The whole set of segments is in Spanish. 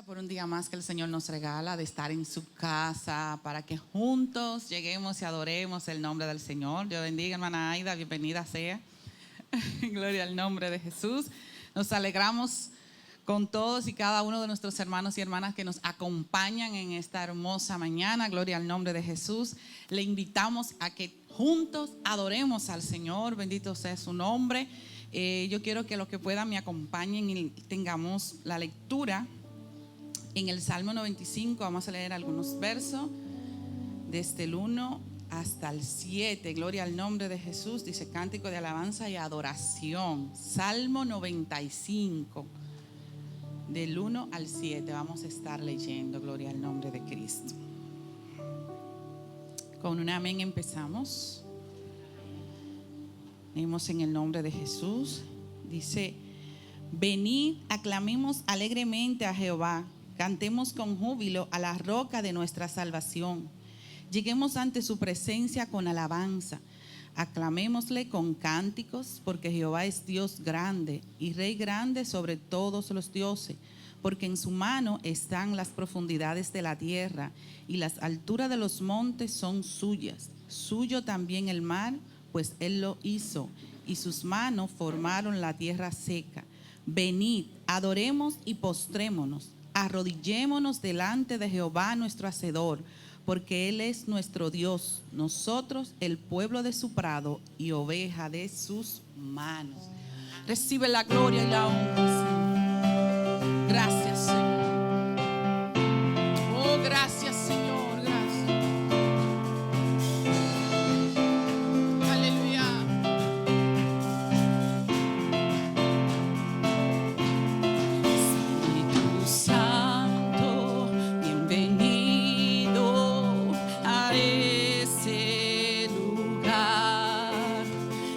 Por un día más que el Señor nos regala de estar en su casa para que juntos lleguemos y adoremos el nombre del Señor. Dios bendiga, hermana Aida, bienvenida sea. Gloria al nombre de Jesús. Nos alegramos con todos y cada uno de nuestros hermanos y hermanas que nos acompañan en esta hermosa mañana. Gloria al nombre de Jesús. Le invitamos a que juntos adoremos al Señor. Bendito sea su nombre. Yo quiero que los que puedan me acompañen y tengamos la lectura en el Salmo 95. Vamos a leer algunos versos desde el 1 hasta el 7. Gloria al nombre de Jesús. Dice: cántico de alabanza y adoración. Salmo 95, del 1 al 7. Vamos a estar leyendo. Gloria al nombre de Cristo. Con un amén empezamos. Leemos en el nombre de Jesús. Dice: venid, aclamemos alegremente a Jehová. Cantemos con júbilo a la roca de nuestra salvación. Lleguemos ante su presencia con alabanza. Aclamémosle con cánticos, porque Jehová es Dios grande y Rey grande sobre todos los dioses. Porque en su mano están las profundidades de la tierra y las alturas de los montes son suyas. Suyo también el mar, pues él lo hizo, y sus manos formaron la tierra seca. Venid, adoremos y postrémonos. Arrodillémonos delante de Jehová nuestro Hacedor, porque Él es nuestro Dios, nosotros el pueblo de su prado y oveja de sus manos. Recibe la gloria y la honra, Señor. Gracias, Señor. Oh, gracias, Señor, gracias. Aleluya.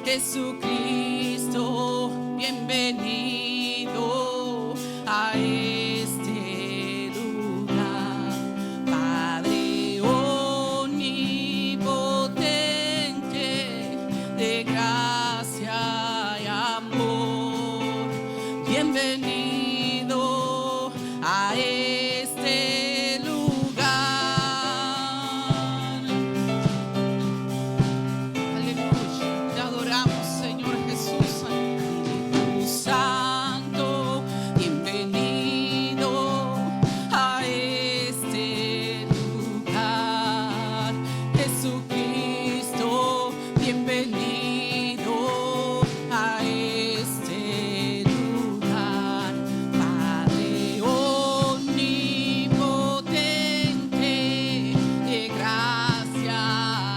Jesucristo, bienvenido a este lugar. Padre omnipotente, de gracia y amor, bienvenido a este lugar. Aleluya, te adoramos, Señor Jesús. Espíritu Santo, bienvenido a este lugar. Jesucristo, bienvenido a este lugar. Padre omnipotente, de gracia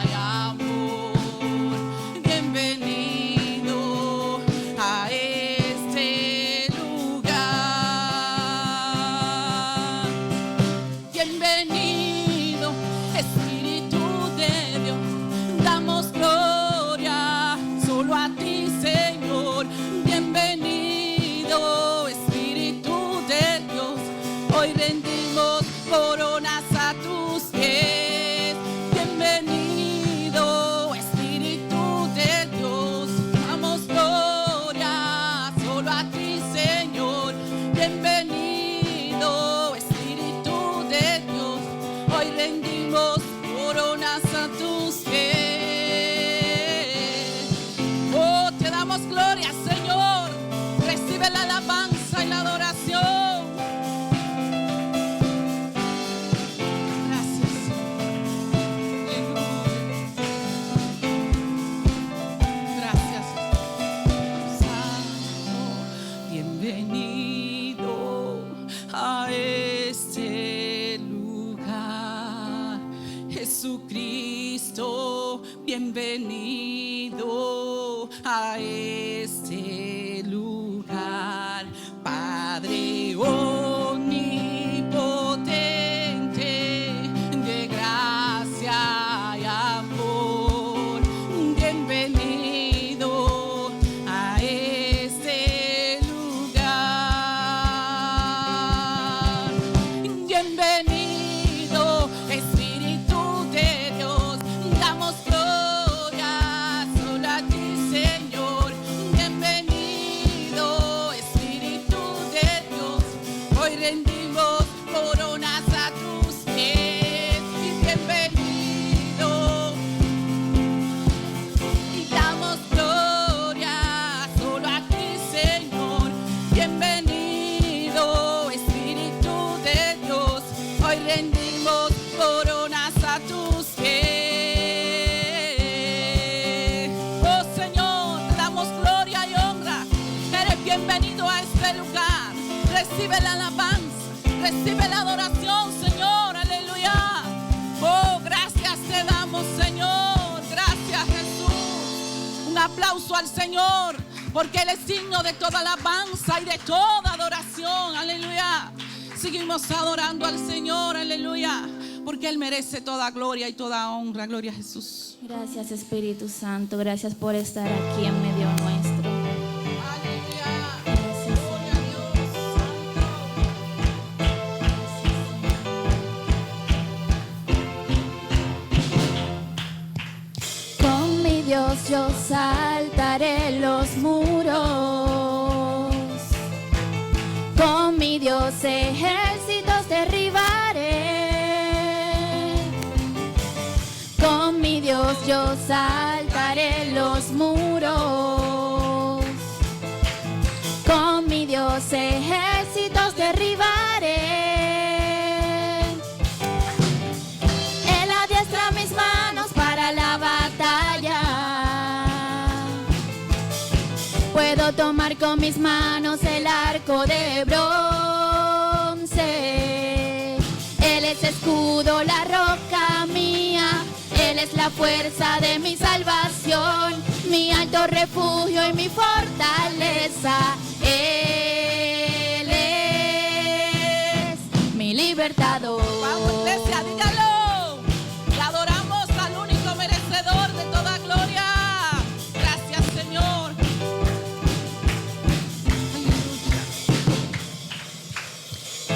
y amor, bienvenido a este lugar. Bienvenido, Espíritu de Dios, damos gloria solo a ti, Señor. Bienvenido, Espíritu de Dios, hoy rendimos coronas a tus pies. Bienvenido, Espíritu de Dios, damos gloria solo a ti, Señor. Bienvenido, Espíritu de Dios, hoy rendimos coronas a tus pies. Oh, te damos gloria, Señor. Recibe la alabanza y la adoración. Gracias, Aleluya. Gracias, Santo. Bienvenido a este lugar. Jesucristo, bienvenido a este lugar. Padre omnipotente, de gracia y amor, bienvenido a este lugar. Bienvenido, Espíritu de Dios, damos gloria solo a ti, Señor. Bienvenido, Espíritu de Dios, hoy rendimos bienvenido a este lugar. Recibe la alabanza, recibe la adoración, Señor. Aleluya. Oh, gracias te damos, Señor. Gracias, Jesús. Un aplauso al Señor, porque Él es signo de toda alabanza y de toda adoración. Aleluya. Seguimos adorando al Señor. Aleluya. Porque Él merece toda gloria y toda honra. Gloria a Jesús. Gracias, Espíritu Santo. Gracias por estar aquí en medio nuestro. Aleluya. Gracias, Gloria a Dios Santo. Con mi Dios yo saltaré los muros. Con mi Dios ejércitos derribaré. Con mi Dios yo saltaré los muros. Con mi Dios ejércitos derribaré. Él adiestra mis manos para la batalla. Puedo tomar con mis manos el arco de bronce. Él es escudo, la roca mía. Él es la fuerza de mi salvación, mi alto refugio y mi fortaleza. Él es mi libertador. Vamos, iglesia, dígalo. Le adoramos al único merecedor de toda gloria. Gracias, Señor.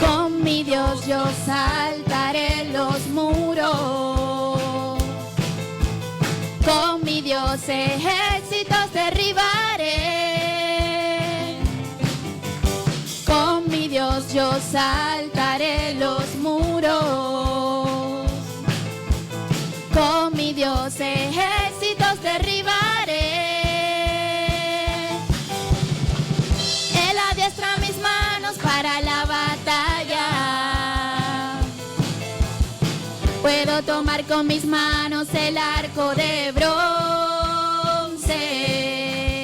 Con mi Dios yo saltaré los muros. Con mi Dios ejércitos derribaré. Con mi Dios yo saltaré los muros. Con mi Dios ejércitos derribaré. Él adiestra mis manos para la batalla. Puedo tomar con mis manos el arco de bronce.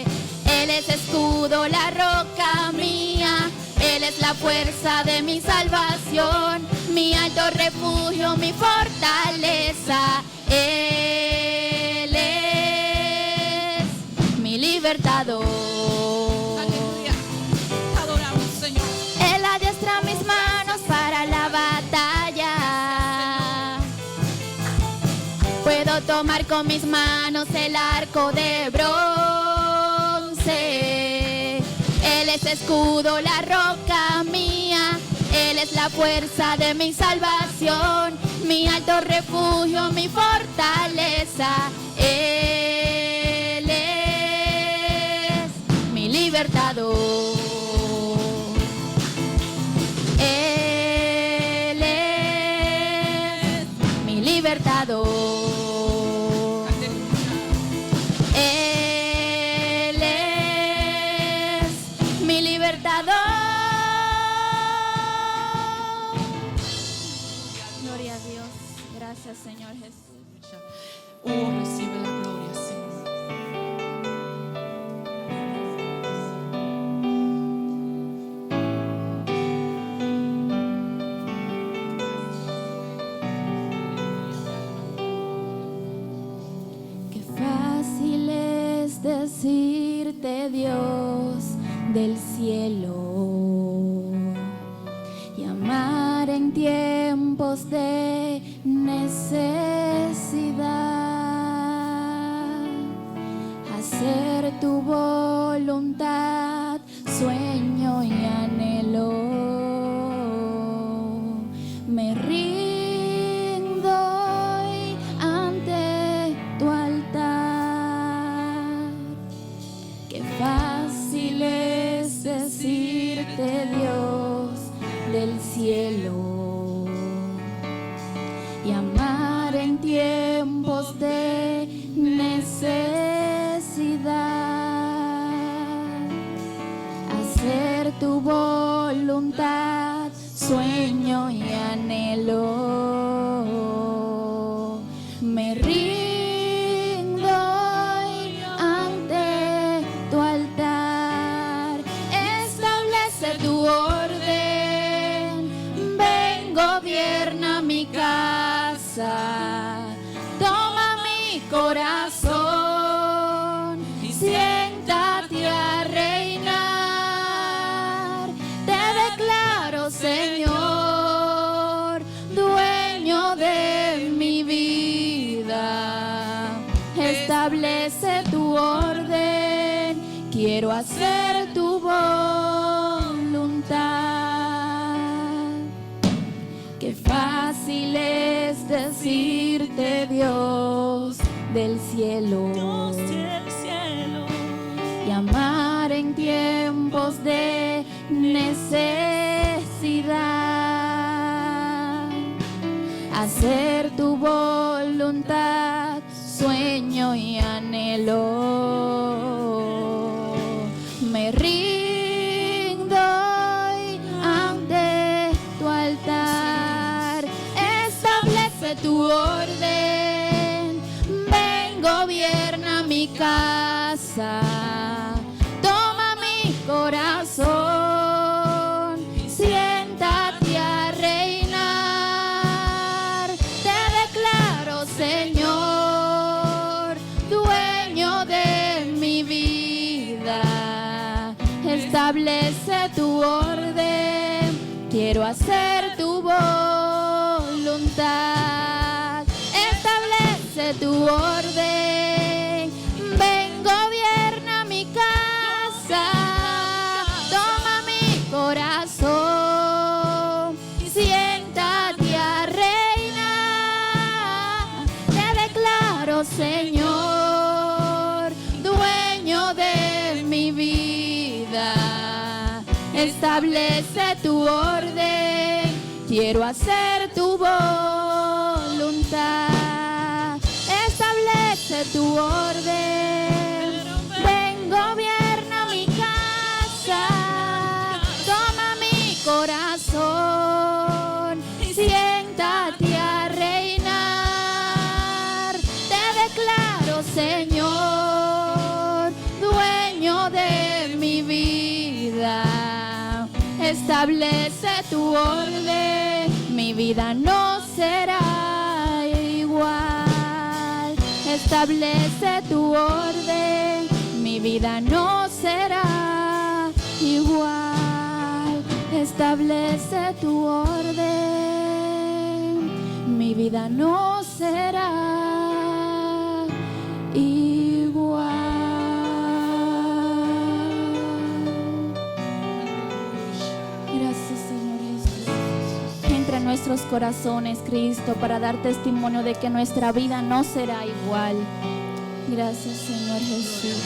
Él es escudo, la roca mía. Él es la fuerza de mi salvación, mi alto refugio, mi fortaleza. Él es mi libertador. Aleluya. Adoramos, Señor. Él adiestra mis manos para la batalla. Puedo tomar con mis manos el arco de bronce. Él es escudo, la roca mía. Él es la fuerza de mi salvación, mi alto refugio, mi fortaleza. Él es mi libertador. Él es mi libertador. Él es mi libertador. Gloria a Dios. Gracias, Señor Jesús. Oh, recibe la gloria, Señor. Qué fácil es decirte Dios del cielo y amar en tiempos de necesidad, hacer tu voluntad, sueño y anhelo. Me rindo hoy ante tu altar. Qué fácil es decirte Dios del cielo y amar en tiempos de necesidad, hacer tu voluntad, sueño y anhelo. Me rindo hoy ante tu altar. En tu orden. Ven, gobierna mi casa. Toma mi corazón y siéntate a reinar. Te declaro, Señor, dueño de mi vida. Establece tu orden, quiero hacer tu voluntad. Qué fácil es decirte Dios del cielo, Dios del cielo, y amar en tiempos de necesidad. Hacer tu voluntad, sueño y anhelo. Me rindo hoy ante tu altar. Establece tu orden. Ven, gobierna mi casa. Toma mi corazón. Siéntate a reinar. Te declaro, Señor, dueño de mi vida. Establece tu orden, quiero hacer tu voluntad. Establece tu orden, ven, gobierna mi casa. Toma mi corazón y siéntate a reinar. Te declaro, Señor, dueño de mi vida. Establece tu orden, quiero hacer tu voluntad. Establece tu orden, ven, gobierna mi casa. Toma mi corazón y siéntate a reinar. Te declaro, Señor, dueño de mi vida. Establece tu orden, mi vida no será igual. Establece tu orden, mi vida no será igual. Establece tu orden, mi vida no será igual. Gracias, Señor Jesús. Entra en nuestros corazones, Cristo, para dar testimonio de que nuestra vida no será igual. Gracias, Señor Jesús.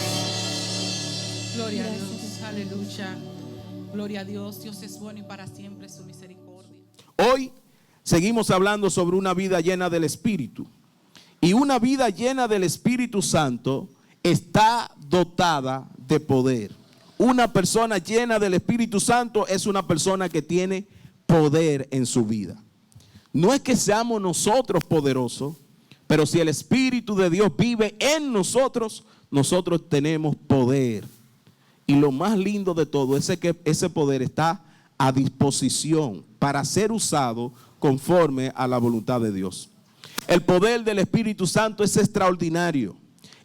Gloria a Gracias. Dios, aleluya. Gloria a Dios, Dios es bueno y para siempre su misericordia. Hoy seguimos hablando sobre una vida llena del Espíritu. Y una vida llena del Espíritu Santo está dotada de poder. Una persona llena del Espíritu Santo es una persona que tiene poder en su vida. No es que seamos nosotros poderosos, pero si el Espíritu de Dios vive en nosotros, nosotros tenemos poder. Y lo más lindo de todo es que ese poder está a disposición para ser usado conforme a la voluntad de Dios. El poder del Espíritu Santo es extraordinario.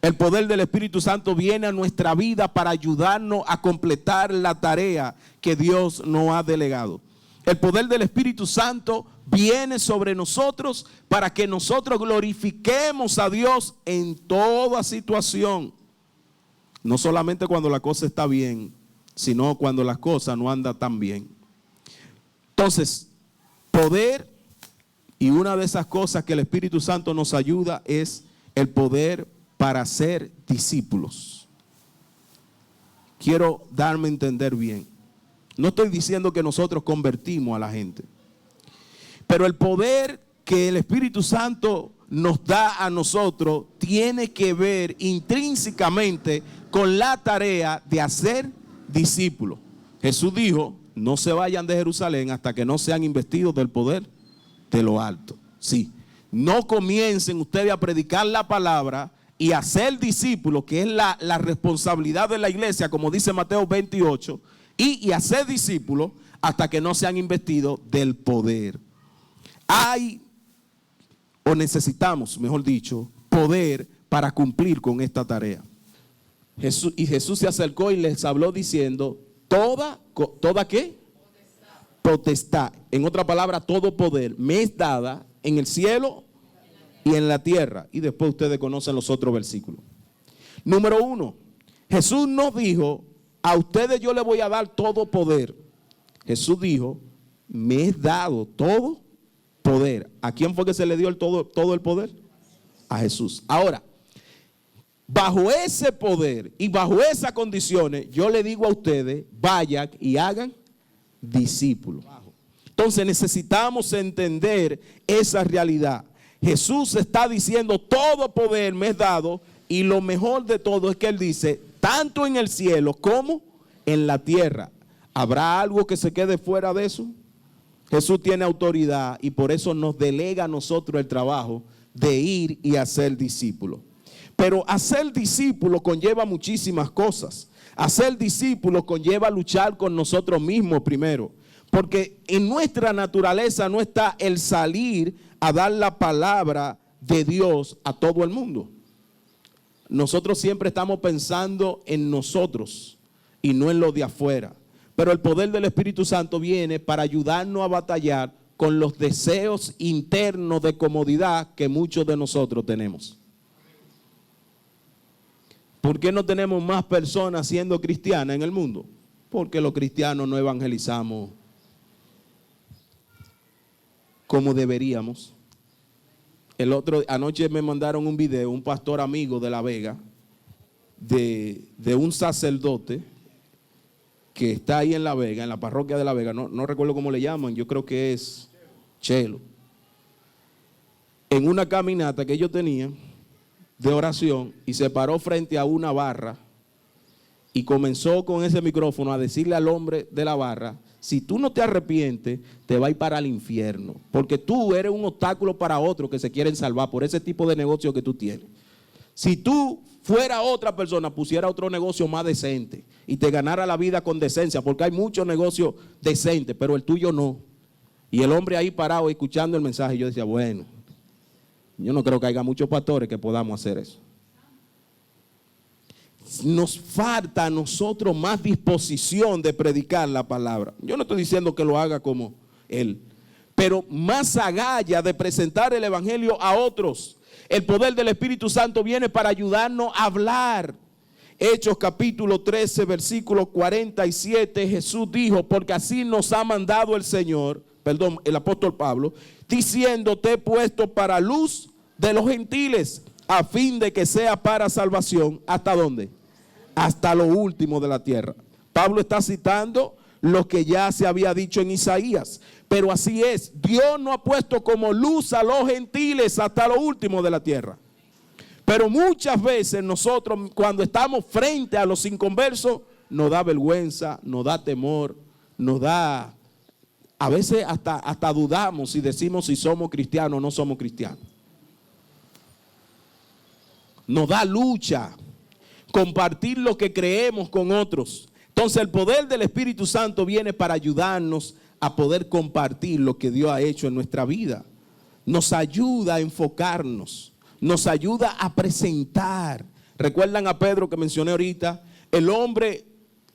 El poder del Espíritu Santo viene a nuestra vida para ayudarnos a completar la tarea que Dios nos ha delegado. El poder del Espíritu Santo viene sobre nosotros para que nosotros glorifiquemos a Dios en toda situación. No solamente cuando la cosa está bien, sino cuando las cosas no andan tan bien. Entonces, poder, y una de esas cosas que el Espíritu Santo nos ayuda es el poder para ser discípulos. Quiero darme a entender bien. No estoy diciendo que nosotros convertimos a la gente, pero el poder que el Espíritu Santo nos da a nosotros tiene que ver intrínsecamente con la tarea de hacer discípulos. Jesús dijo, no se vayan de Jerusalén hasta que no sean investidos del poder de lo alto. Sí, no comiencen ustedes a predicar la palabra y a ser discípulos, que es la responsabilidad de la iglesia, como dice Mateo 28, y hacer discípulos hasta que no sean investidos del poder. Hay, o necesitamos, mejor dicho, poder para cumplir con esta tarea. Jesús se acercó y les habló diciendo, ¿toda qué? Potestad. En otra palabra, todo poder me es dada en el cielo y en la tierra. Y después ustedes conocen los otros versículos. Número 1, Jesús nos dijo, a ustedes yo les voy a dar todo poder. Jesús dijo, me es dado todo poder. ¿A quién fue que se le dio todo el poder? A Jesús. Ahora, bajo ese poder y bajo esas condiciones, yo le digo a ustedes, vayan y hagan discípulos. Entonces necesitamos entender esa realidad. Jesús está diciendo, todo poder me es dado, y lo mejor de todo es que Él dice, tanto en el cielo como en la tierra. ¿Habrá algo que se quede fuera de eso? Jesús tiene autoridad y por eso nos delega a nosotros el trabajo de ir y hacer discípulos. Pero hacer discípulos conlleva muchísimas cosas. Hacer discípulos conlleva luchar con nosotros mismos primero. Porque en nuestra naturaleza no está el salir a dar la palabra de Dios a todo el mundo. Nosotros siempre estamos pensando en nosotros y no en lo de afuera. Pero el poder del Espíritu Santo viene para ayudarnos a batallar con los deseos internos de comodidad que muchos de nosotros tenemos. ¿Por qué no tenemos más personas siendo cristianas en el mundo? Porque los cristianos no evangelizamos como deberíamos. Anoche me mandaron un video, un pastor amigo de La Vega, de un sacerdote que está ahí en La Vega, en la parroquia de La Vega, no recuerdo cómo le llaman, yo creo que es Chelo. En una caminata que ellos tenían de oración, y se paró frente a una barra y comenzó con ese micrófono a decirle al hombre de la barra, si tú no te arrepientes, te vas a ir para el infierno, porque tú eres un obstáculo para otros que se quieren salvar por ese tipo de negocio que tú tienes. Si tú fuera otra persona, pusiera otro negocio más decente y te ganara la vida con decencia, porque hay muchos negocios decentes, pero el tuyo no. Y el hombre ahí parado escuchando el mensaje, yo decía, bueno, yo no creo que haya muchos pastores que podamos hacer eso. Nos falta a nosotros más disposición de predicar la palabra. Yo no estoy diciendo que lo haga como él, pero más agallas de presentar el evangelio a otros. El poder del Espíritu Santo viene para ayudarnos a hablar. Hechos capítulo 13, versículo 47, Jesús dijo, porque así nos ha mandado el apóstol Pablo, diciendo, te he puesto para luz de los gentiles, a fin de que sea para salvación. ¿Hasta dónde? Hasta lo último de la tierra. Pablo está citando lo que ya se había dicho en Isaías. Pero así es, Dios nos ha puesto como luz a los gentiles hasta lo último de la tierra. Pero muchas veces nosotros, cuando estamos frente a los inconversos, nos da vergüenza, nos da temor, a veces hasta dudamos y decimos si somos cristianos o no somos cristianos. Nos da lucha compartir lo que creemos con otros. Entonces el poder del Espíritu Santo viene para ayudarnos a poder compartir lo que Dios ha hecho en nuestra vida. Nos ayuda a enfocarnos, nos ayuda a presentar. ¿Recuerdan a Pedro que mencioné ahorita? El hombre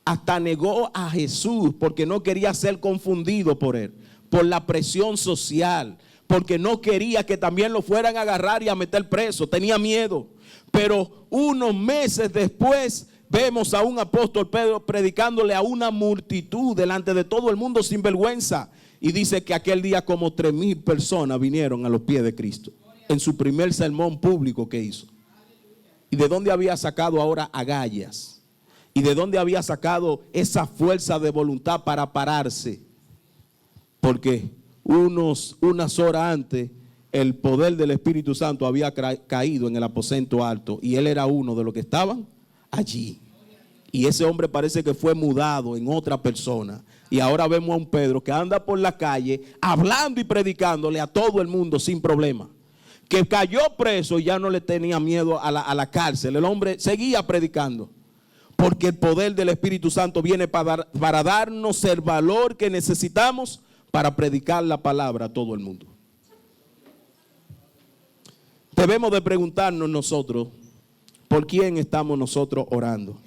hasta negó a Jesús porque no quería ser confundido por él, por la presión social, porque no quería que también lo fueran a agarrar y a meter preso, tenía miedo. Pero unos meses después vemos a un apóstol Pedro predicándole a una multitud delante de todo el mundo sin vergüenza. Y dice que aquel día como 3,000 personas vinieron a los pies de Cristo en su primer sermón público que hizo. ¿Y de dónde había sacado ahora agallas? ¿Y de dónde había sacado esa fuerza de voluntad para pararse? Porque unas horas antes el poder del Espíritu Santo había caído en el aposento alto y él era uno de los que estaban allí. Y ese hombre parece que fue mudado en otra persona. Y ahora vemos a un Pedro que anda por la calle hablando y predicándole a todo el mundo sin problema. Que cayó preso y ya no le tenía miedo a la cárcel. El hombre seguía predicando. Porque el poder del Espíritu Santo viene para darnos el valor que necesitamos para predicar la palabra a todo el mundo. Debemos de preguntarnos nosotros, ¿por quién estamos nosotros orando?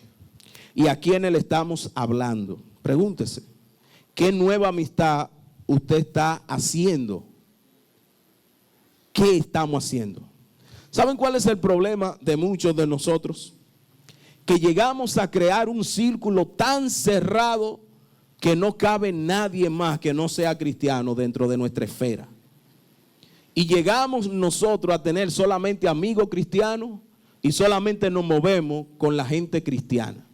¿Y a quiénes le estamos hablando? Pregúntese, ¿qué nueva amistad usted está haciendo? ¿Qué estamos haciendo? ¿Saben cuál es el problema de muchos de nosotros? Que llegamos a crear un círculo tan cerrado que no cabe nadie más que no sea cristiano dentro de nuestra esfera. Y llegamos nosotros a tener solamente amigos cristianos y solamente nos movemos con la gente cristiana.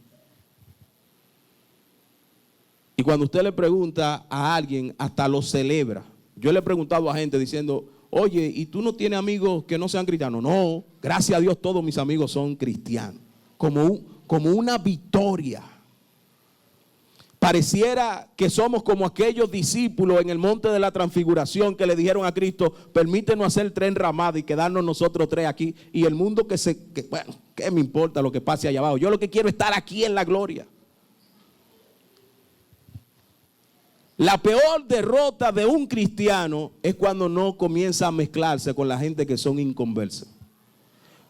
Y cuando usted le pregunta a alguien, hasta lo celebra. Yo le he preguntado a gente diciendo, oye, ¿y tú no tienes amigos que no sean cristianos? No, gracias a Dios todos mis amigos son cristianos. Como una victoria. Pareciera que somos como aquellos discípulos en el monte de la transfiguración que le dijeron a Cristo, permítenos hacer 3 enramadas y quedarnos nosotros 3 aquí. Y el mundo bueno, ¿qué me importa lo que pase allá abajo? Yo lo que quiero es estar aquí en la gloria. La peor derrota de un cristiano es cuando no comienza a mezclarse con la gente que son inconversas.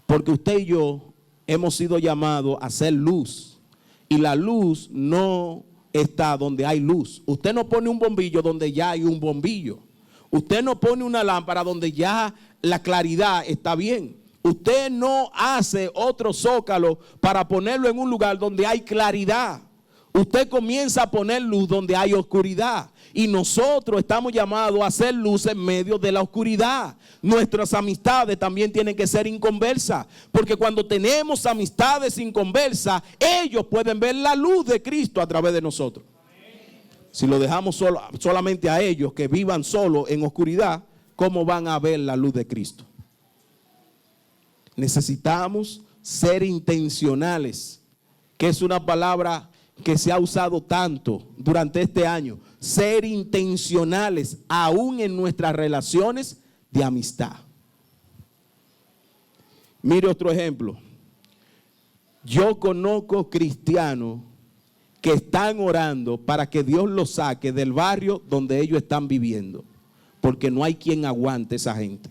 Porque usted y yo hemos sido llamados a ser luz. Y la luz no está donde hay luz. Usted no pone un bombillo donde ya hay un bombillo. Usted no pone una lámpara donde ya la claridad está bien. Usted no hace otro zócalo para ponerlo en un lugar donde hay claridad. Usted comienza a poner luz donde hay oscuridad. Y nosotros estamos llamados a hacer luz en medio de la oscuridad. Nuestras amistades también tienen que ser inconversas. Porque cuando tenemos amistades inconversas, ellos pueden ver la luz de Cristo a través de nosotros. Si lo dejamos solamente a ellos que vivan solo en oscuridad, ¿cómo van a ver la luz de Cristo? Necesitamos ser intencionales, que es una palabra que se ha usado tanto durante este año. Ser intencionales aún en nuestras relaciones de amistad. Mire otro ejemplo. Yo conozco cristianos que están orando para que Dios los saque del barrio donde ellos están viviendo, porque no hay quien aguante esa gente.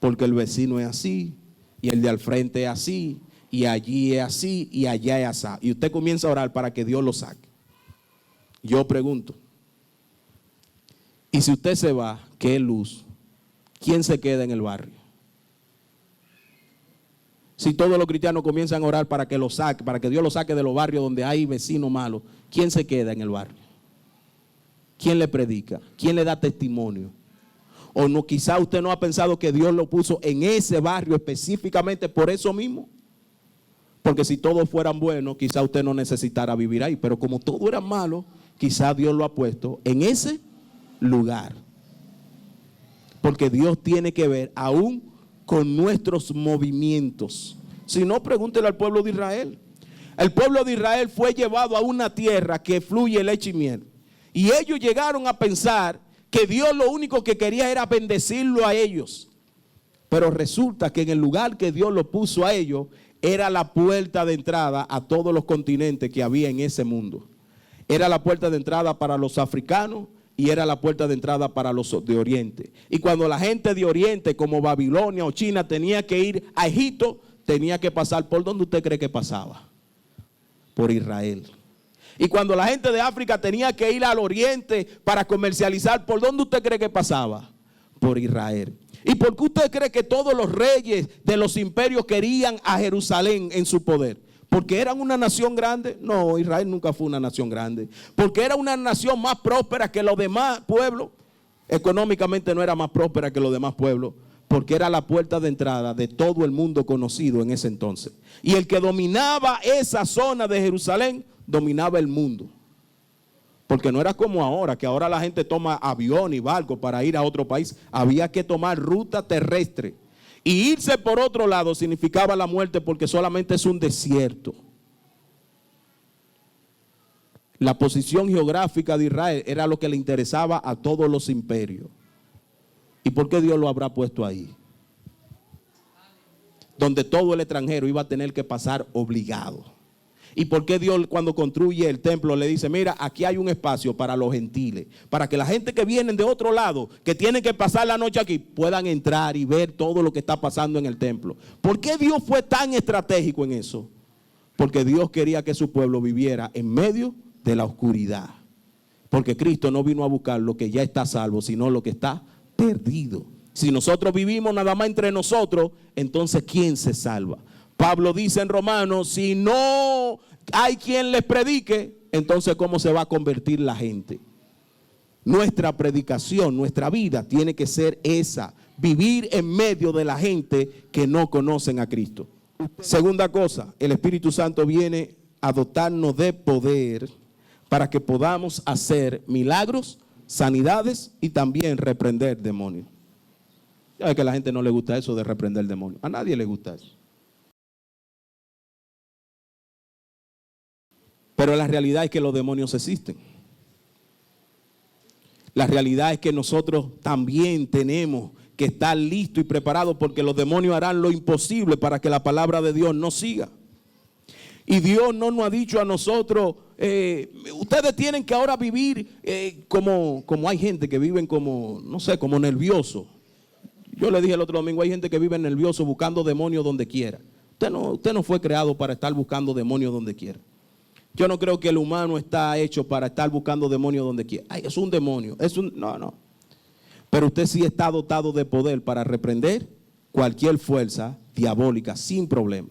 Porque el vecino es así, y el de al frente es así, y allí es así, y allá es así. Y usted comienza a orar para que Dios lo saque. Yo pregunto, y si usted se va, ¿qué luz? ¿Quién se queda en el barrio? Si todos los cristianos comienzan a orar para que lo saque, para que Dios lo saque de los barrios donde hay vecinos malos, ¿quién se queda en el barrio? ¿Quién le predica? ¿Quién le da testimonio? O no, quizá usted no ha pensado que Dios lo puso en ese barrio específicamente por eso mismo. Porque si todos fueran buenos, quizá usted no necesitara vivir ahí. Pero como todo era malo, quizá Dios lo ha puesto en ese lugar. Porque Dios tiene que ver aún con nuestros movimientos. Si no, pregúntele al pueblo de Israel. El pueblo de Israel fue llevado a una tierra que fluye leche y miel. Y ellos llegaron a pensar que Dios lo único que quería era bendecirlo a ellos. Pero resulta que en el lugar que Dios lo puso a ellos, era la puerta de entrada a todos los continentes que había en ese mundo. Era la puerta de entrada para los africanos y era la puerta de entrada para los de Oriente. Y cuando la gente de Oriente, como Babilonia o China, tenía que ir a Egipto, tenía que pasar por donde usted cree que pasaba. Por Israel. Y cuando la gente de África tenía que ir al Oriente para comercializar, ¿por dónde usted cree que pasaba? Por Israel. ¿Y por qué usted cree que todos los reyes de los imperios querían a Jerusalén en su poder? ¿Porque eran una nación grande? No, Israel nunca fue una nación grande. ¿Porque era una nación más próspera que los demás pueblos? Económicamente no era más próspera que los demás pueblos, porque era la puerta de entrada de todo el mundo conocido en ese entonces. Y el que dominaba esa zona de Jerusalén, dominaba el mundo. Porque no era como ahora, que ahora la gente toma avión y barco para ir a otro país. Había que tomar ruta terrestre. Y irse por otro lado significaba la muerte, porque solamente es un desierto. La posición geográfica de Israel era lo que le interesaba a todos los imperios. ¿Y por qué Dios lo habrá puesto ahí? donde todo el extranjero iba a tener que pasar obligado. ¿Y por qué Dios cuando construye el templo le dice, mira, aquí hay un espacio para los gentiles, para que la gente que vienen de otro lado, que tienen que pasar la noche aquí, puedan entrar y ver todo lo que está pasando en el templo? ¿Por qué Dios fue tan estratégico en eso? Porque Dios quería que su pueblo viviera en medio de la oscuridad. Porque Cristo no vino a buscar lo que ya está salvo, sino lo que está perdido. Si nosotros vivimos nada más entre nosotros, entonces ¿quién se salva? Pablo dice en Romanos, si no hay quien les predique, entonces ¿cómo se va a convertir la gente? Nuestra predicación, nuestra vida tiene que ser esa, vivir en medio de la gente que no conocen a Cristo. Segunda cosa, el Espíritu Santo viene a dotarnos de poder para que podamos hacer milagros, sanidades y también reprender demonios. Ya ve que a la gente no le gusta eso de reprender demonios. A nadie le gusta eso. Pero la realidad es que los demonios existen. La realidad es que nosotros también tenemos que estar listos y preparados, porque los demonios harán lo imposible para que la palabra de Dios no siga. Y Dios no nos ha dicho a nosotros, ustedes tienen que ahora vivir como hay gente que viven como, no sé, como nervioso. Yo le dije el otro domingo, hay gente que vive nervioso buscando demonios donde quiera. Usted no fue creado para estar buscando demonios donde quiera. Yo no creo que el humano está hecho para estar buscando demonios donde quiera. Ay, es un demonio. No. Pero usted sí está dotado de poder para reprender cualquier fuerza diabólica sin problema.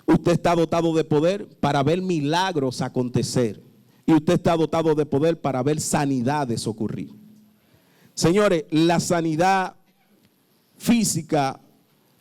Usted está dotado de poder para ver milagros acontecer. Y usted está dotado de poder para ver sanidades ocurrir. Señores, la sanidad física,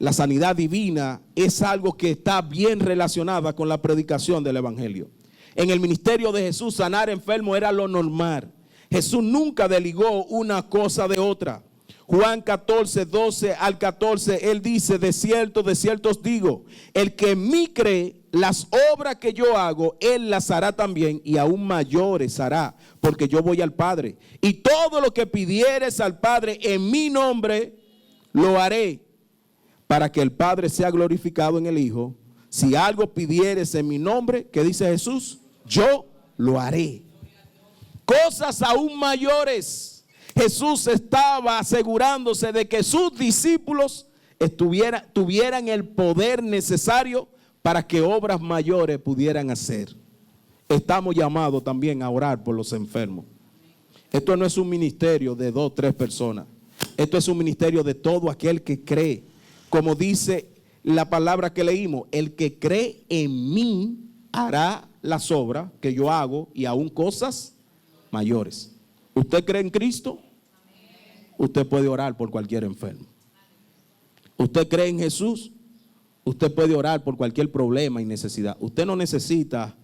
la sanidad divina es algo que está bien relacionada con la predicación del evangelio. En el ministerio de Jesús, sanar enfermos era lo normal. Jesús nunca desligó una cosa de otra. Juan 14, 12 al 14, él dice, de cierto os digo, el que en mí cree, las obras que yo hago, él las hará también, y aún mayores hará, porque yo voy al Padre. Y todo lo que pidieres al Padre en mi nombre, lo haré, para que el Padre sea glorificado en el Hijo. Si algo pidieres en mi nombre, ¿qué dice Jesús? Yo lo haré. Cosas aún mayores. Jesús estaba asegurándose de que sus discípulos tuvieran el poder necesario para que obras mayores pudieran hacer. Estamos llamados también a orar por los enfermos. Esto no es un ministerio de 2 o 3 personas. Esto es un ministerio de todo aquel que cree. Como dice la palabra que leímos, el que cree en mí hará las obras que yo hago y aún cosas mayores. ¿Usted cree en Cristo? Usted puede orar por cualquier enfermo. ¿Usted cree en Jesús? Usted puede orar por cualquier problema y necesidad. Usted no necesita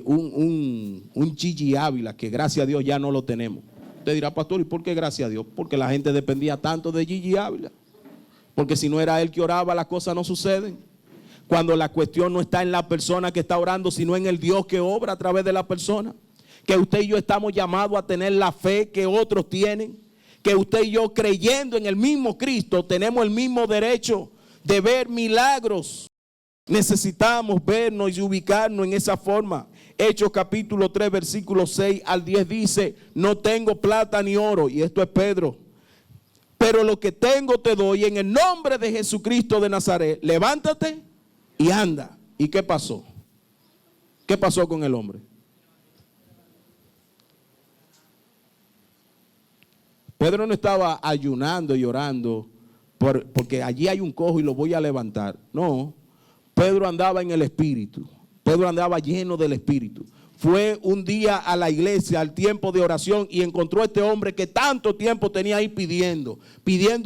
un Gigi Ávila, que gracias a Dios ya no lo tenemos. Usted dirá, pastor, ¿y por qué gracias a Dios? Porque la gente dependía tanto de Gigi Ávila. Porque si no era él que oraba, las cosas no suceden. Cuando la cuestión no está en la persona que está orando, sino en el Dios que obra a través de la persona. Que usted y yo estamos llamados a tener la fe que otros tienen. Que usted y yo, creyendo en el mismo Cristo, tenemos el mismo derecho de ver milagros. Necesitamos vernos y ubicarnos en esa forma. Hechos capítulo 3, versículos 6 al 10 dice, no tengo plata ni oro, y esto es Pedro, pero lo que tengo te doy en el nombre de Jesucristo de Nazaret. Levántate y anda. ¿Y qué pasó? ¿Qué pasó con el hombre? Pedro no estaba ayunando y orando porque allí hay un cojo y lo voy a levantar. No, Pedro andaba en el Espíritu. Pedro andaba lleno del Espíritu. Fue un día a la iglesia, al tiempo de oración, y encontró a este hombre que tanto tiempo tenía ahí pidiendo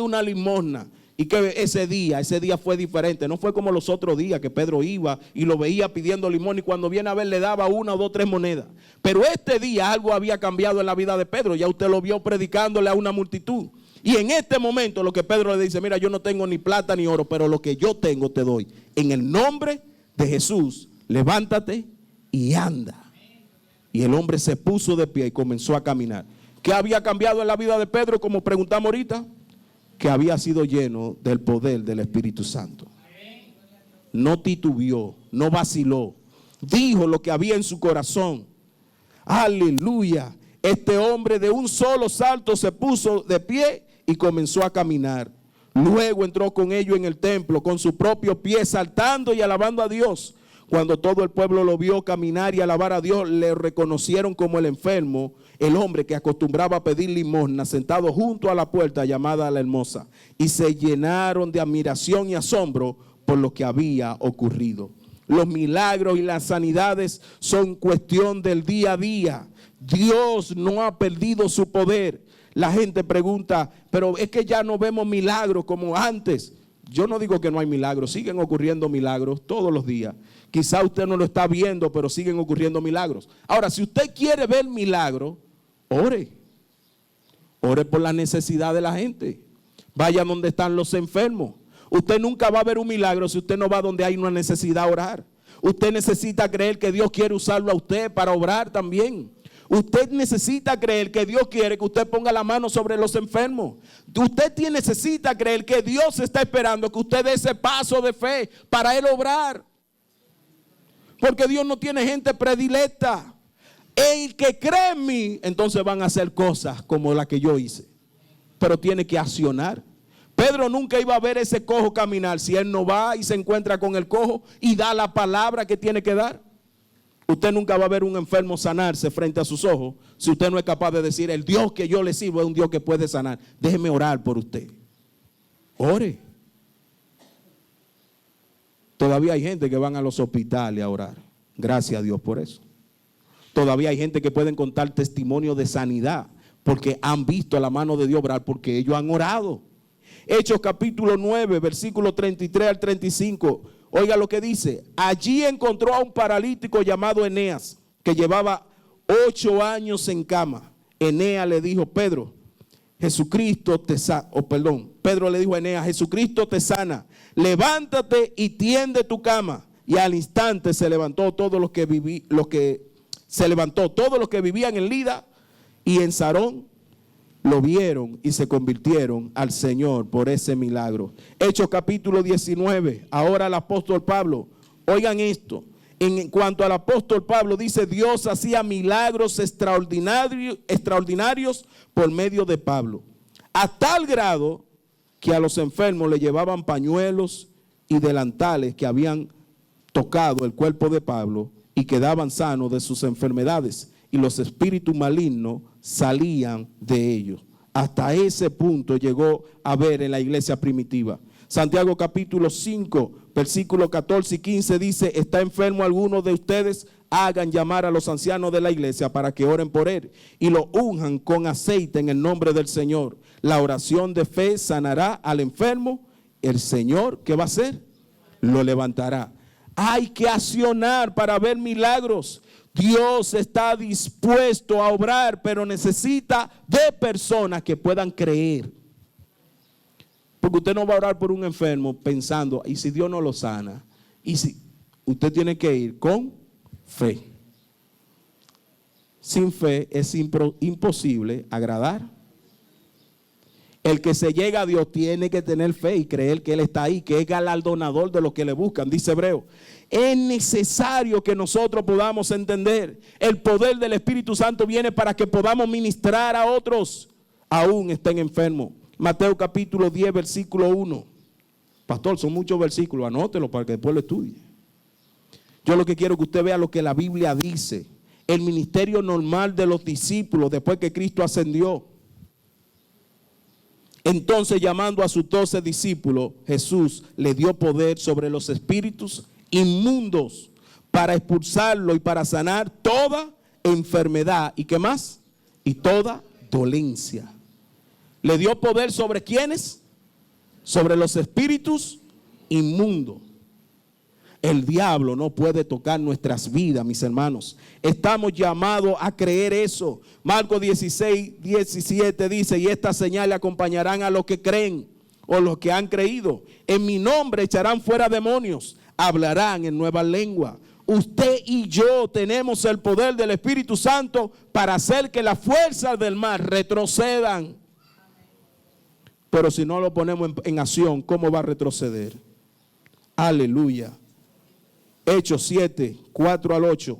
una limosna. Y que ese día fue diferente. No fue como los otros días que Pedro iba y lo veía pidiendo limosna, y cuando viene a ver le daba 1 o 2 o 3 monedas. Pero este día algo había cambiado en la vida de Pedro. Ya usted lo vio predicándole a una multitud. Y en este momento lo que Pedro le dice, mira, yo no tengo ni plata ni oro, pero lo que yo tengo te doy. En el nombre de Jesús, levántate y anda. Y el hombre se puso de pie y comenzó a caminar. ¿Qué había cambiado en la vida de Pedro, como preguntamos ahorita? que había sido lleno del poder del Espíritu Santo. No titubeó, no vaciló. Dijo lo que había en su corazón. Aleluya. Este hombre de un solo salto se puso de pie y comenzó a caminar. Luego entró con ellos en el templo, con su propio pie, saltando y alabando a Dios. Cuando todo el pueblo lo vio caminar y alabar a Dios, le reconocieron como el enfermo, el hombre que acostumbraba a pedir limosna, sentado junto a la puerta llamada La Hermosa. Y se llenaron de admiración y asombro por lo que había ocurrido. Los milagros y las sanidades son cuestión del día a día. Dios no ha perdido su poder. La gente pregunta, pero es que ya no vemos milagros como antes. Yo no digo que no hay milagros, siguen ocurriendo milagros todos los días. Quizá usted no lo está viendo, pero siguen ocurriendo milagros. Ahora, si usted quiere ver milagros, ore. Ore por la necesidad de la gente. Vaya donde están los enfermos. Usted nunca va a ver un milagro si usted no va donde hay una necesidad a orar. Usted necesita creer que Dios quiere usarlo a usted para obrar también. Usted necesita creer que Dios quiere que usted ponga la mano sobre los enfermos. Usted necesita creer que Dios está esperando que usted dé ese paso de fe para Él obrar. Porque Dios no tiene gente predilecta. El que cree en mí, entonces van a hacer cosas como la que yo hice. Pero tiene que accionar. Pedro nunca iba a ver ese cojo caminar si él no va y se encuentra con el cojo y da la palabra que tiene que dar. Usted nunca va a ver un enfermo sanarse frente a sus ojos si usted no es capaz de decir, el Dios que yo le sirvo es un Dios que puede sanar. Déjeme orar por usted. Ore. Todavía hay gente que van a los hospitales a orar. Gracias a Dios por eso. Todavía hay gente que pueden contar testimonio de sanidad porque han visto la mano de Dios obrar, porque ellos han orado. Hechos capítulo 9, versículo 33 al 35. Oiga lo que dice. Allí encontró a un paralítico llamado Eneas, que llevaba 8 años en cama. Eneas le dijo, Pedro le dijo a Eneas, Jesucristo te sana. Levántate y tiende tu cama. Y al instante se levantó todos los que vivían en Lida y en Sarón. Lo vieron y se convirtieron al Señor por ese milagro. Hechos capítulo 19. Ahora el apóstol Pablo. Oigan esto. En cuanto al apóstol Pablo dice, Dios hacía milagros extraordinarios por medio de Pablo. A tal grado que a los enfermos le llevaban pañuelos y delantales que habían tocado el cuerpo de Pablo y quedaban sanos de sus enfermedades. Y los espíritus malignos salían de ellos. Hasta ese punto llegó a ver en la iglesia primitiva. Santiago capítulo 5, versículos 14 y 15 dice, ¿está enfermo alguno de ustedes? Hagan llamar a los ancianos de la iglesia para que oren por él y lo unjan con aceite en el nombre del Señor. La oración de fe sanará al enfermo. El Señor, ¿qué va a hacer? Lo levantará. Hay que accionar para ver milagros. Dios está dispuesto a obrar, pero necesita de personas que puedan creer. Porque usted no va a orar por un enfermo pensando, ¿y si Dios no lo sana? Y si usted tiene que ir con fe. Sin fe es imposible agradar. El que se llega a Dios tiene que tener fe y creer que Él está ahí, que es galardonador de los que le buscan, dice Hebreo. Es necesario que nosotros podamos entender, el poder del Espíritu Santo viene para que podamos ministrar a otros, aún estén enfermos. Mateo capítulo 10, versículo 1. Pastor, son muchos versículos, anótelo para que después lo estudie. Yo lo que quiero es que usted vea lo que la Biblia dice, el ministerio normal de los discípulos después que Cristo ascendió. Entonces, llamando a sus 12 discípulos, Jesús le dio poder sobre los espíritus inmundos para expulsarlo y para sanar toda enfermedad. ¿Y qué más? Y toda dolencia. ¿Le dio poder sobre quiénes? Sobre los espíritus inmundos. El diablo no puede tocar nuestras vidas, mis hermanos. Estamos llamados a creer eso. Marcos 16, 17 dice, y estas señales acompañarán a los que creen o los que han creído. En mi nombre echarán fuera demonios, hablarán en nuevas lenguas. Usted y yo tenemos el poder del Espíritu Santo para hacer que las fuerzas del mal retrocedan. pero si no lo ponemos en acción, ¿cómo va a retroceder? Aleluya. Hechos 7, 4 al 8.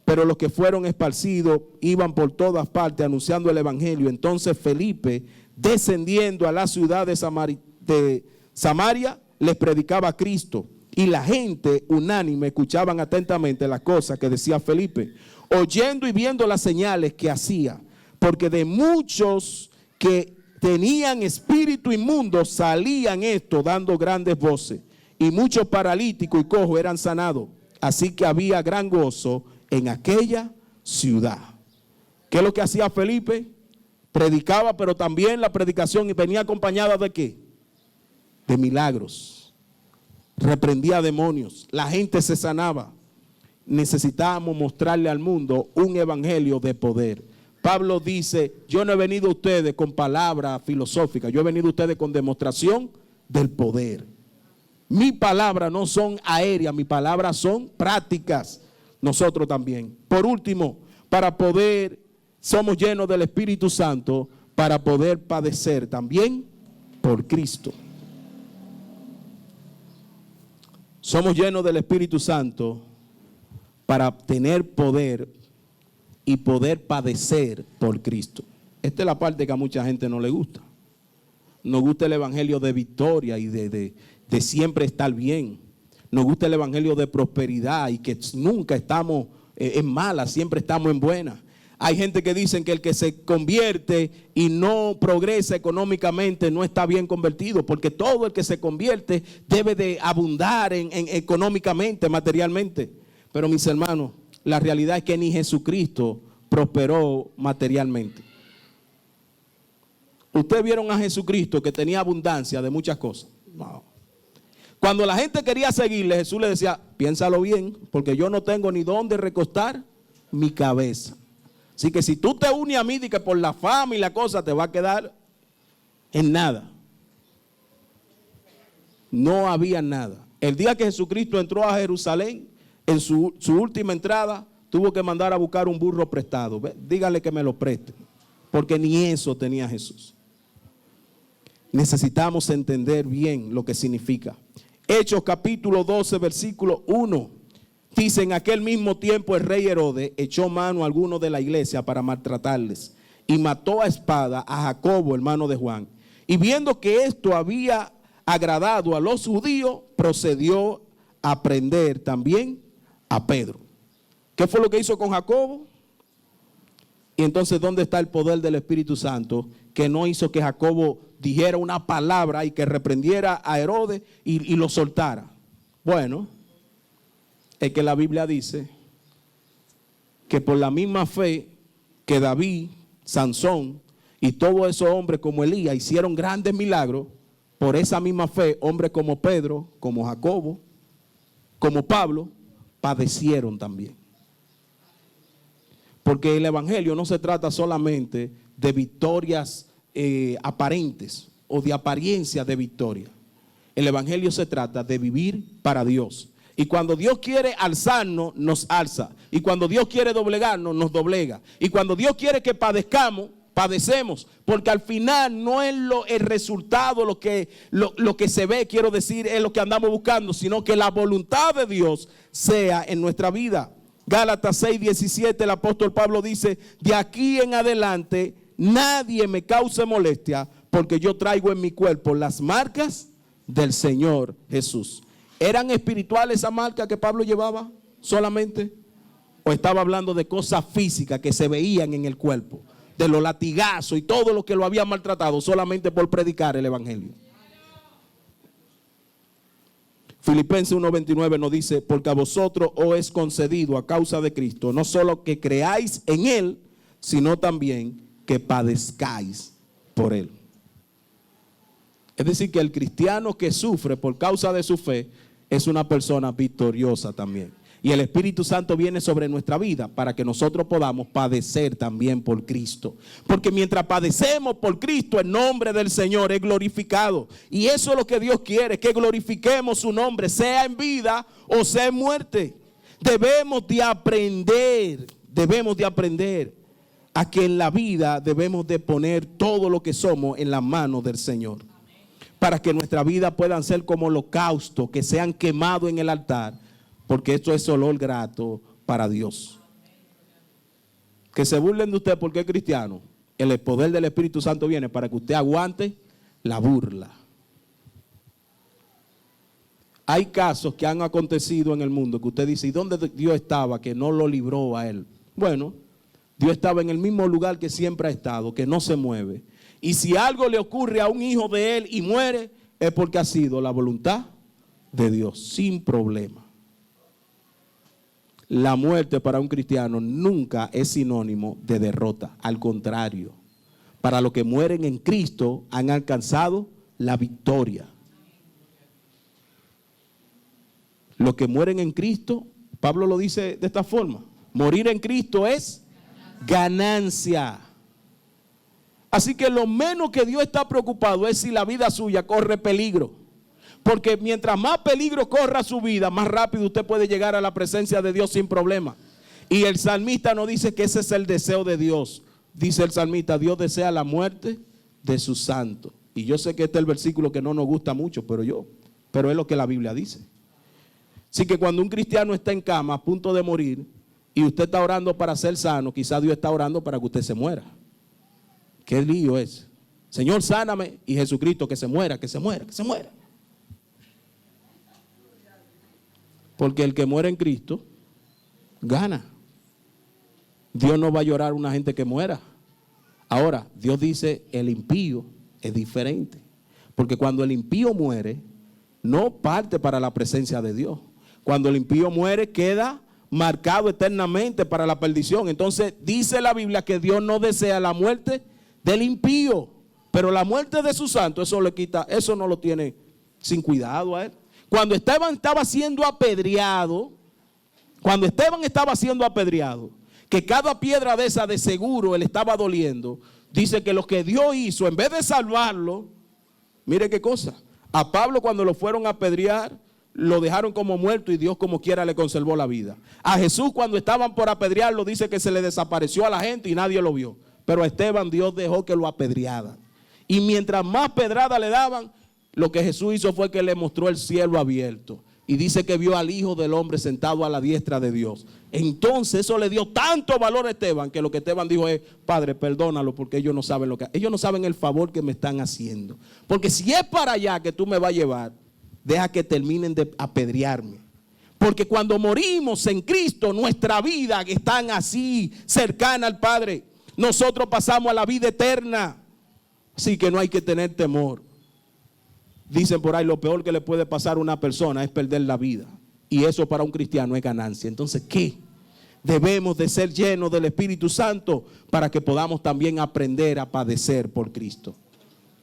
Pero los que fueron esparcidos iban por todas partes anunciando el evangelio. Entonces Felipe, descendiendo a la ciudad de Samaria, les predicaba a Cristo. Y la gente unánime escuchaban atentamente las cosas que decía Felipe, oyendo y viendo las señales que hacía. Porque de muchos que tenían espíritu inmundo salían esto dando grandes voces. Y muchos paralíticos y cojos eran sanados. Así que había gran gozo en aquella ciudad. ¿Qué es lo que hacía Felipe? Predicaba, pero también la predicación venía acompañada ¿de qué? De milagros. Reprendía demonios. La gente se sanaba. Necesitábamos mostrarle al mundo un evangelio de poder. Pablo dice, yo no he venido a ustedes con palabras filosóficas, yo he venido a ustedes con demostración del poder. Mis palabras no son aéreas, mis palabras son prácticas. Nosotros también. Por último, somos llenos del Espíritu Santo para poder padecer también por Cristo. Somos llenos del Espíritu Santo para tener poder y poder padecer por Cristo. Esta es la parte que a mucha gente no le gusta. Nos gusta el evangelio de victoria y de siempre estar bien. Nos gusta el evangelio de prosperidad y que nunca estamos en mala, siempre estamos en buena. Hay gente que dicen que el que se convierte y no progresa económicamente no está bien convertido, porque todo el que se convierte debe de abundar económicamente, materialmente. Pero mis hermanos, la realidad es que ni Jesucristo prosperó materialmente. Ustedes vieron a Jesucristo que tenía abundancia de muchas cosas. No. Cuando la gente quería seguirle, Jesús le decía, piénsalo bien, porque yo no tengo ni dónde recostar mi cabeza. Así que si tú te unes a mí, di que por la fama y la cosa te va a quedar en nada. No había nada. El día que Jesucristo entró a Jerusalén, en su última entrada, tuvo que mandar a buscar un burro prestado. Dígale que me lo preste, porque ni eso tenía Jesús. Necesitamos entender bien lo que significa. Hechos capítulo 12, versículo 1. Dice, en aquel mismo tiempo el rey Herodes echó mano a algunos de la iglesia para maltratarles y mató a espada a Jacobo, hermano de Juan. Y viendo que esto había agradado a los judíos, procedió a prender también a Pedro. ¿Qué fue lo que hizo con Jacobo? Y entonces, ¿dónde está el poder del Espíritu Santo que no hizo que Jacobo dijera una palabra y que reprendiera a Herodes y lo soltara? Bueno, es que la Biblia dice que por la misma fe que David, Sansón y todos esos hombres como Elías hicieron grandes milagros, por esa misma fe, hombres como Pedro, como Jacobo, como Pablo, padecieron también. Porque el evangelio no se trata solamente de victorias aparentes o de apariencia de victoria. El evangelio se trata de vivir para Dios. Y cuando Dios quiere alzarnos, nos alza. Y cuando Dios quiere doblegarnos, nos doblega. Y cuando Dios quiere que padezcamos, padecemos. Porque al final no es el resultado lo que se ve, quiero decir, es lo que andamos buscando, sino que la voluntad de Dios sea en nuestra vida. Gálatas 6:17, el apóstol Pablo dice, de aquí en adelante nadie me cause molestia, porque yo traigo en mi cuerpo las marcas del Señor Jesús. ¿Eran espirituales esas marcas que Pablo llevaba solamente? ¿O estaba hablando de cosas físicas que se veían en el cuerpo? De los latigazos y todo lo que lo había maltratado solamente por predicar el evangelio. Filipenses 1:29 nos dice, porque a vosotros os es concedido a causa de Cristo, no solo que creáis en Él, sino también que padezcáis por Él. Es decir, que el cristiano que sufre por causa de su fe es una persona victoriosa también. Y el Espíritu Santo viene sobre nuestra vida para que nosotros podamos padecer también por Cristo. Porque mientras padecemos por Cristo, el nombre del Señor es glorificado. Y eso es lo que Dios quiere, que glorifiquemos su nombre, sea en vida o sea en muerte. Debemos de aprender a que en la vida debemos de poner todo lo que somos en las manos del Señor. para que nuestra vida puedan ser como holocausto, que sean quemados en el altar, porque esto es olor grato para Dios. Que se burlen de usted porque es cristiano. El poder del Espíritu Santo viene para que usted aguante la burla. Hay casos que han acontecido en el mundo que usted dice, ¿y dónde Dios estaba que no lo libró a él? Bueno, Dios estaba en el mismo lugar que siempre ha estado, que no se mueve. Y si algo le ocurre a un hijo de él y muere, es porque ha sido la voluntad de Dios, sin problema. La muerte para un cristiano nunca es sinónimo de derrota. Al contrario, para los que mueren en Cristo han alcanzado la victoria. Los que mueren en Cristo, Pablo lo dice de esta forma: morir en Cristo es ganancia. Así que lo menos que Dios está preocupado es si la vida suya corre peligro. Porque mientras más peligro corra su vida, más rápido usted puede llegar a la presencia de Dios sin problema. Y el salmista nos dice que ese es el deseo de Dios. Dice el salmista, Dios desea la muerte de sus santos. Y yo sé que este es el versículo que no nos gusta mucho, pero es lo que la Biblia dice. Así que cuando un cristiano está en cama a punto de morir y usted está orando para ser sano, quizás Dios está orando para que usted se muera. ¿Qué lío es? Señor, sáname, y Jesucristo, que se muera, que se muera, que se muera. Porque el que muere en Cristo gana. Dios no va a llorar a una gente que muera. Ahora, Dios dice, el impío es diferente. Porque cuando el impío muere, no parte para la presencia de Dios. Cuando el impío muere, queda marcado eternamente para la perdición. Entonces, dice la Biblia que Dios no desea la muerte del impío, pero la muerte de sus santos, eso le quita, eso no lo tiene sin cuidado a él. Cuando Esteban estaba siendo apedreado, que cada piedra de esa de seguro él estaba doliendo, dice que lo que Dios hizo, en vez de salvarlo, mire qué cosa, a Pablo cuando lo fueron a apedrear, lo dejaron como muerto y Dios como quiera le conservó la vida. A Jesús cuando estaban por apedrearlo, dice que se le desapareció a la gente y nadie lo vio. Pero a Esteban Dios dejó que lo apedrearan. Y mientras más pedrada le daban, lo que Jesús hizo fue que le mostró el cielo abierto. Y dice que vio al Hijo del Hombre sentado a la diestra de Dios. Entonces eso le dio tanto valor a Esteban, que lo que Esteban dijo es, Padre, perdónalo, porque ellos no saben ellos no saben el favor que me están haciendo. Porque si es para allá que tú me vas a llevar, deja que terminen de apedrearme. Porque cuando morimos en Cristo, nuestra vida está así, cercana al Padre. Nosotros pasamos a la vida eterna. Así que no hay que tener temor. Dicen por ahí, lo peor que le puede pasar a una persona es perder la vida. Y eso para un cristiano es ganancia. Entonces, ¿qué? Debemos de ser llenos del Espíritu Santo para que podamos también aprender a padecer por Cristo.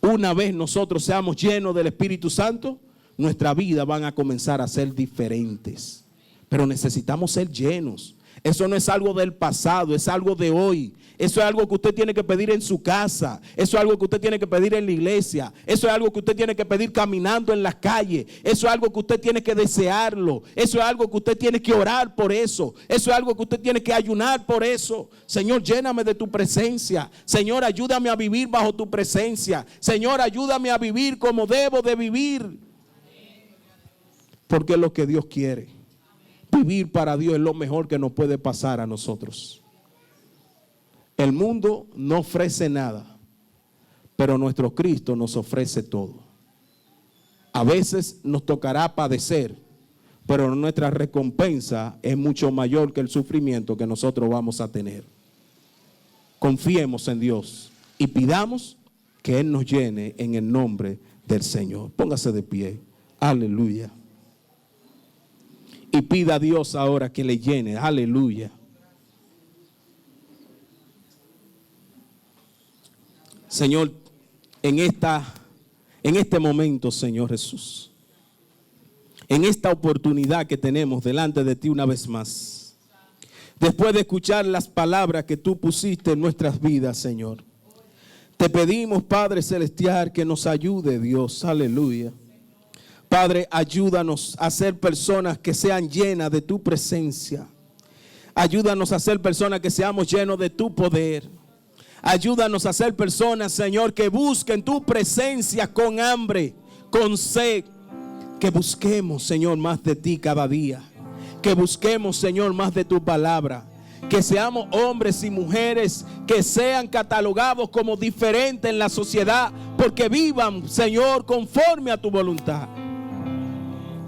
Una vez nosotros seamos llenos del Espíritu Santo, nuestra vida van a comenzar a ser diferentes. Pero necesitamos ser llenos. Eso no es algo del pasado, es algo de hoy. Eso es algo que usted tiene que pedir en su casa. Eso es algo que usted tiene que pedir en la iglesia. Eso es algo que usted tiene que pedir caminando en las calles. Eso es algo que usted tiene que desearlo. Eso es algo que usted tiene que orar por eso. Eso es algo que usted tiene que ayunar por eso. Señor, lléname de tu presencia. Señor, ayúdame a vivir bajo tu presencia. Señor, ayúdame a vivir como debo de vivir. Porque es lo que Dios quiere. Vivir para Dios es lo mejor que nos puede pasar a nosotros. El mundo no ofrece nada, pero nuestro Cristo nos ofrece todo. A veces nos tocará padecer, pero nuestra recompensa es mucho mayor que el sufrimiento que nosotros vamos a tener. Confiemos en Dios y pidamos que Él nos llene en el nombre del Señor. Póngase de pie. Aleluya. Y pida a Dios ahora que le llene. Aleluya. Señor, en este momento, Señor Jesús, en esta oportunidad que tenemos delante de ti una vez más, después de escuchar las palabras que tú pusiste en nuestras vidas, Señor, te pedimos, Padre Celestial, que nos ayude, Dios. Aleluya. Padre, ayúdanos a ser personas que sean llenas de tu presencia. Ayúdanos a ser personas que seamos llenos de tu poder. Ayúdanos a ser personas, Señor, que busquen tu presencia con hambre. con sed. Que busquemos, Señor, más de ti cada día. Que busquemos, Señor, más de tu palabra. Que seamos hombres y mujeres que sean catalogados como diferentes en la sociedad, porque vivan, Señor, conforme a tu voluntad.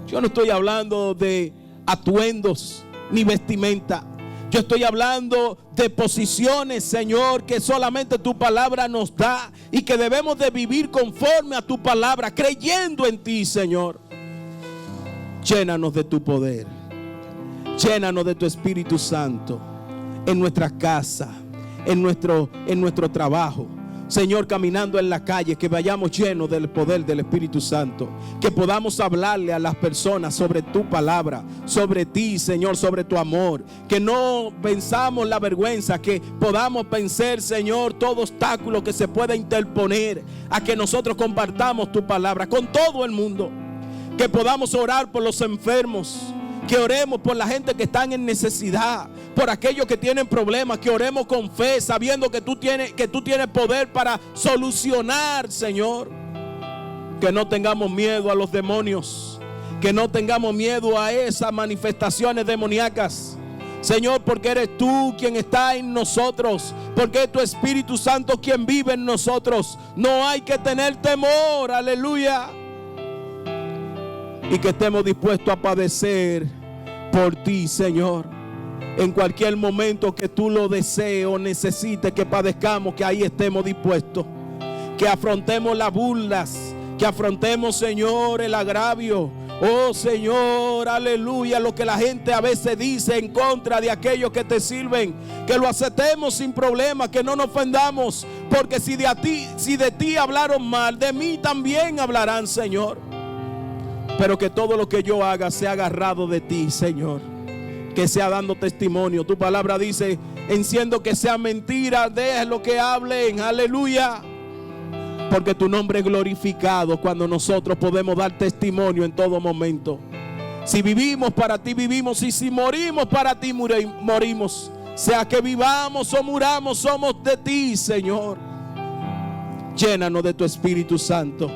Yo no estoy hablando de atuendos ni vestimenta. Yo estoy hablando de posiciones, Señor, que solamente tu palabra nos da y que debemos de vivir conforme a tu palabra, creyendo en ti, Señor. Llénanos de tu poder. Llénanos de tu Espíritu Santo en nuestra casa, en nuestro trabajo. Señor, caminando en la calle, que vayamos llenos del poder del Espíritu Santo. Que podamos hablarle a las personas sobre tu palabra, sobre ti, Señor, sobre tu amor. Que no venzamos la vergüenza, que podamos vencer, Señor, todo obstáculo que se pueda interponer a que nosotros compartamos tu palabra con todo el mundo. Que podamos orar por los enfermos. Que oremos por la gente que están en necesidad, por aquellos que tienen problemas, que oremos con fe, sabiendo que tú tienes poder para solucionar, Señor. Que no tengamos miedo a los demonios, que no tengamos miedo a esas manifestaciones demoníacas, Señor, porque eres tú quien está en nosotros, porque es tu Espíritu Santo quien vive en nosotros. No hay que tener temor, aleluya. Y que estemos dispuestos a padecer por ti, Señor. En cualquier momento que tú lo desees o necesites que padezcamos, que ahí estemos dispuestos. Que afrontemos las burlas, que afrontemos, Señor, el agravio. Oh, Señor, aleluya, lo que la gente a veces dice en contra de aquellos que te sirven. Que lo aceptemos sin problema, que no nos ofendamos. Porque si de ti hablaron mal, de mí también hablarán, Señor. Pero que todo lo que yo haga sea agarrado de ti, Señor. Que sea dando testimonio. Tu palabra dice, enciendo que sea mentira, déjalo que hablen, aleluya. Porque tu nombre es glorificado cuando nosotros podemos dar testimonio en todo momento. Si vivimos, para ti vivimos, y si morimos, para ti morimos. Sea que vivamos o muramos, somos de ti, Señor. Llénanos de tu Espíritu Santo.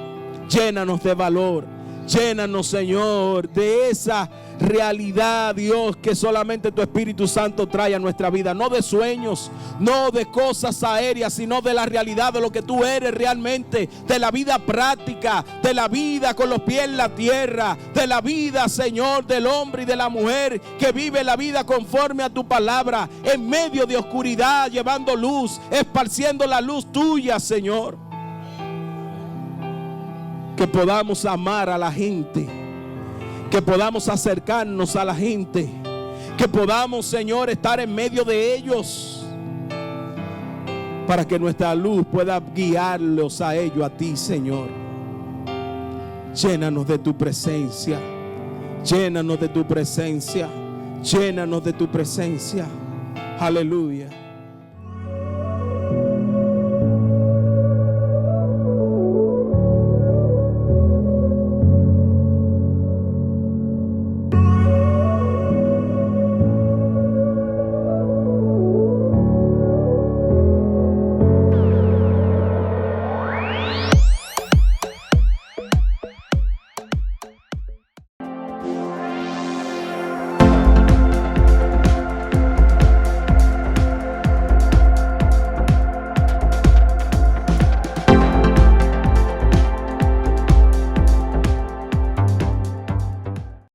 Llénanos de valor. Llénanos, Señor, de esa realidad, Dios, que solamente tu Espíritu Santo trae a nuestra vida. No de sueños, no de cosas aéreas, sino de la realidad de lo que tú eres realmente. De la vida práctica, de la vida con los pies en la tierra. De la vida, Señor, del hombre y de la mujer que vive la vida conforme a tu palabra. En medio de oscuridad, llevando luz, esparciendo la luz tuya, Señor. Que podamos amar a la gente, que podamos acercarnos a la gente, que podamos, Señor, estar en medio de ellos, para que nuestra luz pueda guiarlos a ellos, a ti, Señor. Llénanos de tu presencia, llénanos de tu presencia, llénanos de tu presencia. Aleluya.